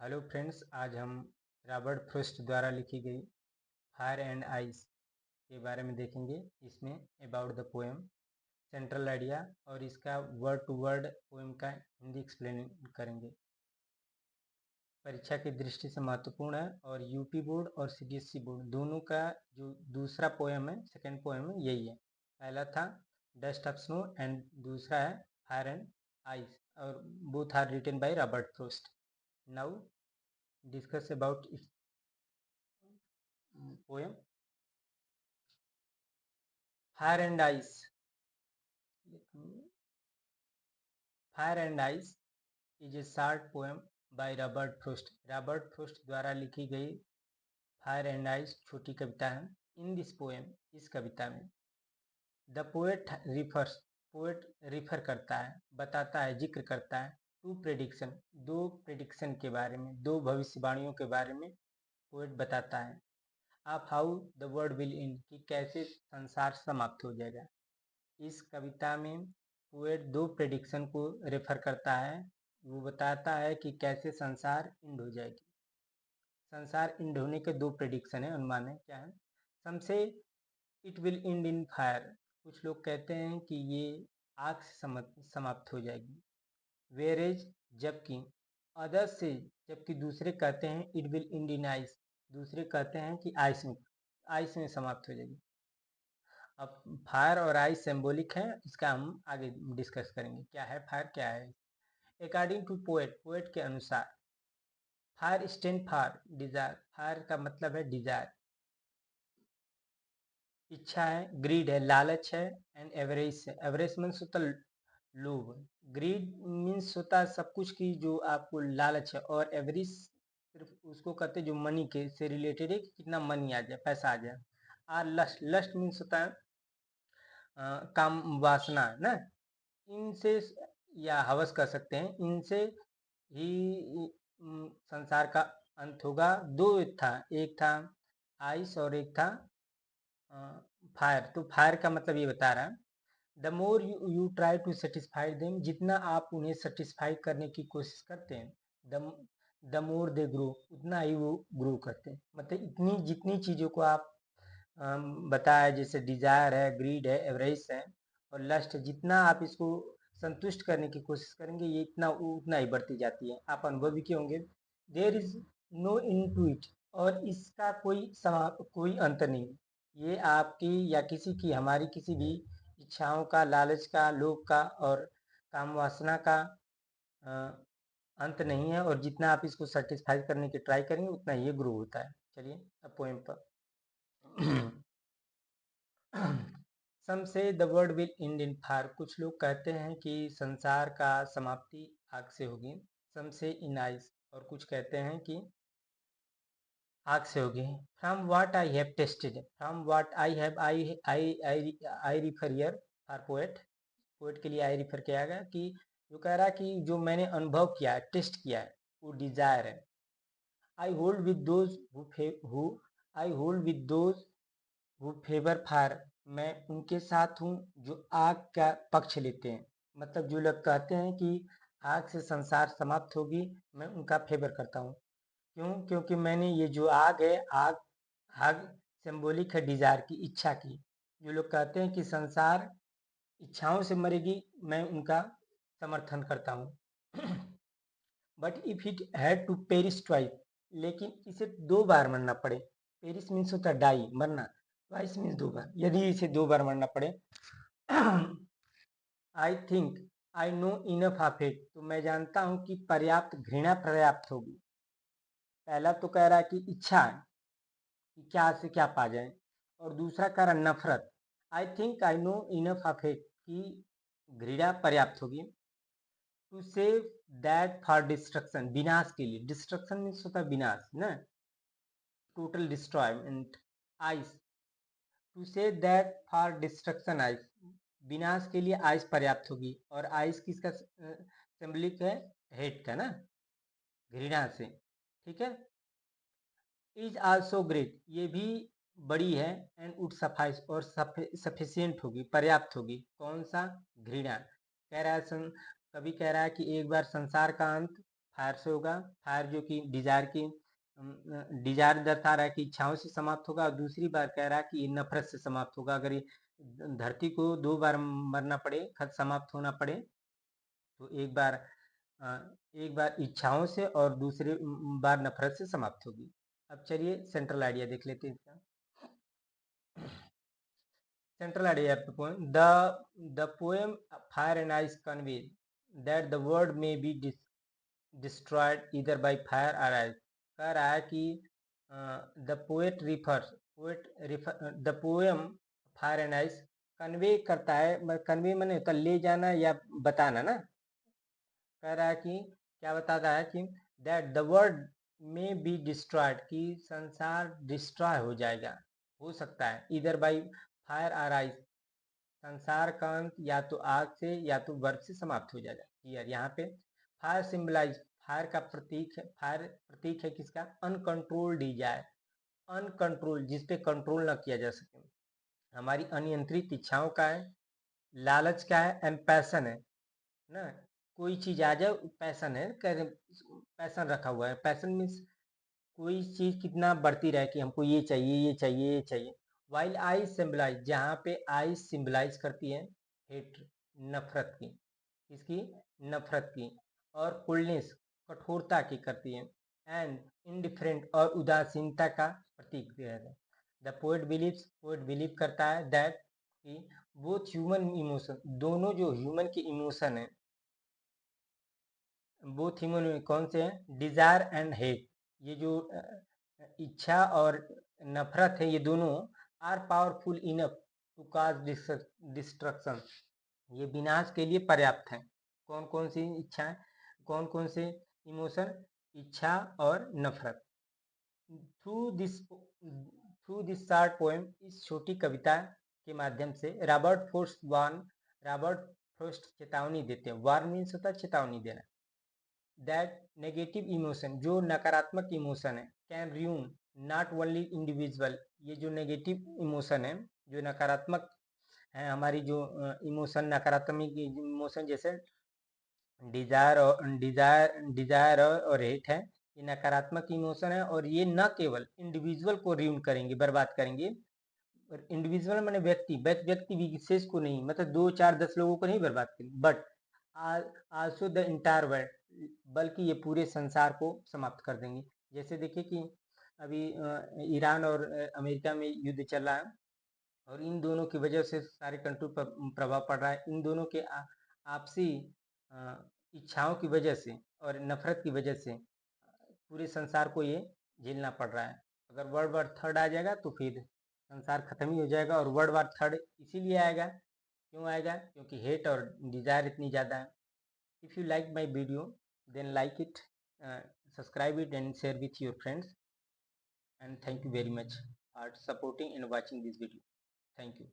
Hello friends, आज हम Robert Frost द्वारा लिखी गई फायर एंड आइस के बारे में देखेंगे। इसमें about the poem, central idea और इसका वर्ड टू वर्ड पोएम का हिंदी एक्सप्लेन करेंगे। परीक्षा की दृष्टि से महत्वपूर्ण है और यूपी बोर्ड और सीबीएसई बोर्ड दोनों का जो दूसरा पोएम है, सेकेंड पोएम है, यही है। पहला था डस्ट ऑफ स्नो एंड दूसरा है फायर एंड आइस और both are written by Robert Frost. Now discuss about its poem Fire and Ice. Fire and Ice is a short poem by Robert Frost. Robert Frost द्वारा लिखी गई fire and ice छोटी कविता है। In this poem, इस कविता में the poet refer करता है, बताता है, जिक्र करता है टू प्रेडिक्शन, दो प्रेडिक्शन के बारे में, दो भविष्यवाणियों के बारे में पोएट बताता है। आप how the world will and, कि कैसे संसार समाप्त हो जाएगा। इस कविता में पोएट दो प्रेडिक्शन को रेफर करता है। वो बताता है कि कैसे संसार एंड हो जाएगी। संसार एंड होने के दो प्रेडिक्शन है, अनुमान है। क्या है? सम से it will and in fire, कुछ लोग कहते हैं कि ये आग से समाप्त हो जाएगी। वेरेज, जबकि अदर्स से, जबकि दूसरे कहते हैं it will and in ice, दूसरे कहते हैं कि आइस में समाप्त हो जाएगी। अब फायर और आइस सिंबॉलिक है, इसका हम आगे डिस्कस करेंगे। क्या है फायर, क्या है। अकॉर्डिंग टू पोएट के अनुसार fire stand for Dzire, fire का मतलब है डिजायर, इच्छा है, ग्रीड है, लालच है, एंड एवरेज है। एवरेज मीन्स होता लोभ, ग्रीड मीन्स होता है सब कुछ की जो आपको लालच है, और एवरेज सिर्फ उसको कहते हैं जो मनी के से रिलेटेड है, कितना मनी आ जाए, पैसा आ जाए। और लस्ट, लस्ट मीन्स होता है काम वासना ना, इनसे या हवस कर सकते हैं, इनसे ही संसार का अंत होगा। दो था, एक था आइस और एक था फायर। तो फायर का मतलब ये बता रहा है, the more you try to satisfy them, जितना आप उन्हें सेटिस्फाई करने की कोशिश करते हैं, द मोर दे ग्रो, उतना ही वो ग्रो करते हैं। मतलब इतनी जितनी चीज़ों को आप बताया, जैसे डिजायर है, ग्रीड है, एवरेज है और लस्ट है, जितना आप इसको संतुष्ट करने की कोशिश करेंगे, ये इतना उतना ही बढ़ती जाती है। आप अनुभवी के होंगे। There is no in to it, और इसका कोई अंत नहीं। ये आपकी या किसी की, हमारी किसी भी इच्छाओं का, लालच का, लोभ का और काम वासना का अ, अंत नहीं है, और जितना आप इसको सेटिस्फाई करने की ट्राई करेंगे उतना ये ग्रो होता है। चलिए अब पोएम पर। सम से the world will and in fire, कुछ लोग कहते हैं कि संसार का समाप्ति आग से होगी। सम से इन आइस, और कुछ कहते हैं कि आग से होगी। From what I have tested, from what I have, I refer here for poet, poet के लिए आई रिफर किया गया, कि जो कह रहा है कि जो मैंने अनुभव किया है, टेस्ट किया है, वो डिजायर है। I hold with those who I hold with those who favour fire, मैं उनके साथ हूँ जो आग का पक्ष लेते हैं। मतलब जो लोग कहते हैं कि आग से संसार समाप्त होगी, मैं उनका फेवर करता हूँ। क्यों? क्योंकि मैंने ये जो आग है, आग आग सिंबॉलिक है डिजायर की, इच्छा की। जो लोग कहते हैं कि संसार इच्छाओं से मरेगी, मैं उनका समर्थन करता हूँ। But if it had to perish twice, लेकिन इसे दो बार मरना पड़े, पेरिस मीन्स होता है डाई, मरना, ट्वाइस मीन्स दो बार, यदि इसे दो बार मरना पड़े, आई think I know enough of it, तो मैं जानता हूँ कि पर्याप्त घृणा पर्याप्त होगी। पहला तो कह रहा है कि इच्छा है कि क्या से क्या पा जाए, और दूसरा कह रहा नफरत, I think I know enough of it, कि घृणा पर्याप्त होगी। To save that for destruction, विनाश के लिए, डिस्ट्रक्शन मीन्स होता है विनाश ना, total destroyment. Ice, to say that for destruction ice, विनाश के लिए आइस पर्याप्त होगी। और आइस किसका सिंबलिक है? हेट का ना, घृणा से। ठीक है। इज आल्सो ग्रेट, ये भी बड़ी है, एंड वुड सफाइस, और सफिशियंट होगी, पर्याप्त होगी। कौन सा? घृणा। कह रहा है कभी कह रहा है कि एक बार संसार का अंत फायर से होगा। फायर जो कि डिजायर की डिजायर दर्शा रहा है कि इच्छाओं से समाप्त होगा, और दूसरी बार कह रहा है कि नफरत से समाप्त होगा। अगर ये धरती को 2 बार मरना पड़े, खत समाप्त होना पड़े, तो एक बार इच्छाओं से और दूसरे बार नफरत से समाप्त होगी। अब चलिए सेंट्रल आइडिया देख लेते हैं इसका। Central idea of the poem: the poem Fire and Ice conveys that the world may be destroyed either by fire or ice. कह रहा है कि the poem Fire and Ice convey करता है, कन्वे माने होता ले जाना या बताना ना। कह रहा है कि क्या बताता है कि that the world may be destroyed, कि संसार डिस्ट्रॉय हो जाएगा, हो सकता है, इधर बाई फायर और आइस, संसार का अंत या तो आग से या तो बर्फ से समाप्त हो जाएगा। क्लियर। यहाँ पे फायर सिंबलाइज, फायर का प्रतीक है, फायर प्रतीक है किसका? अनकंट्रोल डिजायर, अनकंट्रोल जिसपे कंट्रोल ना किया जा सके, हमारी अनियंत्रित इच्छाओं का है। लालच का है, एम पैसन है ना, कोई चीज आ जाए, पैसन है, पैसन रखा हुआ है। पैसन मीन्स कोई चीज कितना बढ़ती रहे कि हमको ये चाहिए, ये चाहिए, ये चाहिए। वाइल आई सिंबलाइज, जहाँ पे आई सिंबलाइज करती है हेट, नफरत की, इसकी नफरत की, और कोल्डनेस कठोरता की करती है, एंड इनडिफरेंट और उदासीनता का प्रतीक है। द पोएट बिलीव करता है दैट कि बोथ ह्यूमन इमोशन, दोनों जो ह्यूमन की इमोशन है, बोथ ह्यूमन में कौन से हैं? डिजायर एंड हेट, ये जो इच्छा और नफरत है, ये दोनों are powerful enough to cause destruction, ये विनाश के लिए पर्याप्त हैं। कौन कौन सी इच्छाएं, कौन कौन से इमोशन? इच्छा और नफरत। थ्रू दिस शॉर्ट पोएम, इस छोटी कविता के माध्यम से रॉबर्ट फ्रॉस्ट चेतावनी देते हैं। वार्न मीन्स होता है चेतावनी देना। दैट नेगेटिव इमोशन, जो नकारात्मक इमोशन है, can ruin not only individual, ये जो नेगेटिव इमोशन है, जो नकारात्मक है, हमारी जो इमोशन, नकारात्मक इमोशन जैसे डिजायर और हेट है, ये नकारात्मक इमोशन है, और ये न केवल इंडिविजुअल को ruin करेंगे, बर्बाद करेंगे, इंडिविजुअल मैंने व्यक्ति विशेष को नहीं, मतलब 2 4 10 लोगों को नहीं बर्बाद करेंगे, but also the entire world, बल्कि ये पूरे संसार को समाप्त कर देंगे। जैसे देखिए कि अभी ईरान और अमेरिका में युद्ध चल रहा है, और इन दोनों की वजह से सारे कंट्री पर प्रभाव पड़ रहा है। इन दोनों के आपसी इच्छाओं की वजह से और नफरत की वजह से पूरे संसार को ये झेलना पड़ रहा है। अगर वर्ल्ड वार थर्ड आ जाएगा तो फिर संसार खत्म ही हो जाएगा। और वर्ल्ड वार थर्ड इसीलिए आएगा, क्यों आएगा? क्योंकि हेट और डिजायर इतनी ज़्यादा है। If you like my video then like it, subscribe it and share with your friends, and thank you very much for supporting and watching this video. Thank you.